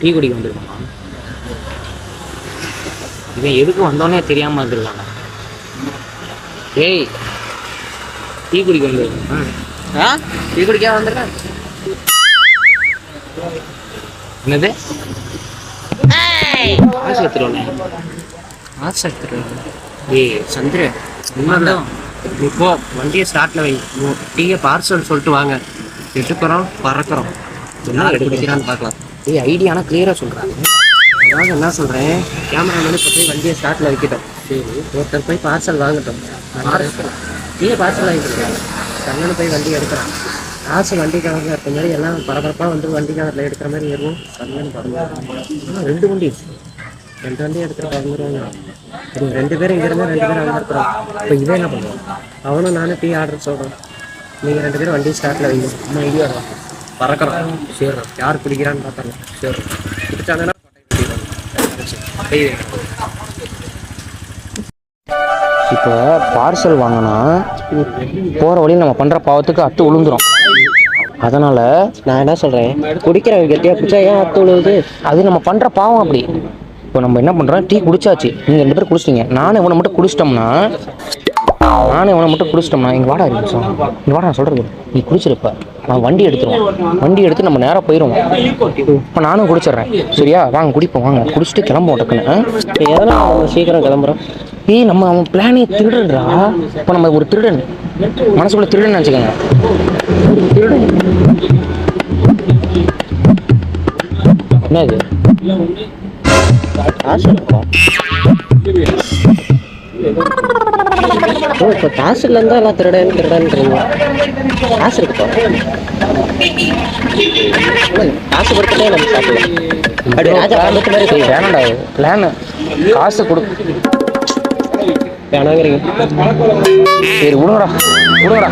Tea குடிக்க வந்துருக்காமா? இவன் எதுக்கு வந்தோன்னே தெரியாம வந்துருக்காங்க. ஏய், டீ குடிக்க வந்துருக்கான். டீ குடிக்க வந்துருக்கான். என்னது? காசு எடுத்துருவேன். காசு எடுத்துருவேன். ஏய் சந்திர, உண்மைதான். இப்போ வண்டியை ஸ்டார்ட்ல வை. டீயை பார்சல் சொல்லிட்டு வாங்க. எடுக்கிறோம் பறக்கிறோம். என்ன எடுக்கிறான்னு பார்க்கலாம். ஏய் ஐடியா ஆனால் கிளியராக சொல்கிறாங்க. அதாவது என்ன சொல்கிறேன், கேமராமேனு இப்போ போய் வண்டியை ஸ்டார்ட்டில் வைக்கிட்டோம். சரி, ஒருத்தர் போய் பார்சல் வாங்கட்டும். டீயை பார்சல் வாங்கிக்கிறேன். சங்கன்னு போய் வண்டி எடுக்கிறான். காசு வண்டி கவரில் இருக்க மாதிரி எல்லாம் பரபரப்பாக வந்து வண்டி கவரில் எடுக்கிற மாதிரி இருக்கும். சங்கன்னு பாருங்க, 2 வண்டி 2 வண்டி எடுத்துகிட்டு வந்துடுவாங்க. 2 பேரும் இங்கே இருந்தால் 2 பேரும் அங்கே இருக்கிறோம். இப்போ இவன் என்ன பண்ணுவோம்? அவனும் நானும் டீ ஆர்டர் சொல்கிறோம். நீங்கள் 2 பேரும் வண்டி ஸ்டார்ட்டில் வைங்க. நம்ம ஐடியா பறக்கிறோம். சரி, யார் பிடிக்கிறான்னு பார்த்தாங்க. சரி, பிடிச்சாங்கன்னா இப்போ பார்சல் வாங்கினா போகிற வழியில் நம்ம பண்ணுற பாவத்துக்கு அத்து விழுந்துடும். அதனால் நான் என்ன சொல்கிறேன், குடிக்கிறவங்க கட்டியா பிடிச்சா ஏன் அத்து விழுவுது? அது நம்ம பண்ணுற பாவம் அப்படி. இப்போ நம்ம என்ன பண்ணுறோம், டீ குடிச்சாச்சு. நீங்கள் 2 பேர் குடிச்சிட்டிங்க. நானும் இவனை மட்டும் குடிச்சிட்டோம்னா இங்கே வாடா நிமிஷம், இங்கே வாடா நான் சொல்கிறது. நீ குடிச்சிருப்ப நான் வண்டி எடுத்துருவோம். வண்டி எடுத்து நம்ம நேராக போயிடுவோம். இப்போ நானும் குடிச்சிட்றேன். சரியா? வாங்க குடிப்போம். வாங்க குடிச்சிட்டு கிளம்புவோம் டக்குன்னு. எதனால் நம்ம சீக்கிரம் கிளம்புறோம்? ஏய், நம்ம அவன் பிளானே திருடுறா. இப்போ நம்ம ஒரு திருடன், மனசுக்குள்ள திருடன் நினச்சிக்கோங்க. திருடன் என்ன இது? காசு இருக்கா? ஓ, இப்போ காசு இல்லைன்னு தான் எல்லாம் திருடன்றீங்க. காசு இருக்குப்பா. காசு கொடுத்துட்டே நம்ம சாப்பிடலாம். அப்படி ராஜா பந்தத்து மாதிரி போய் வேணாண்டா. பிளானு காசு கொடு வேணாங்கிறீங்க. சரி விடுங்கடா.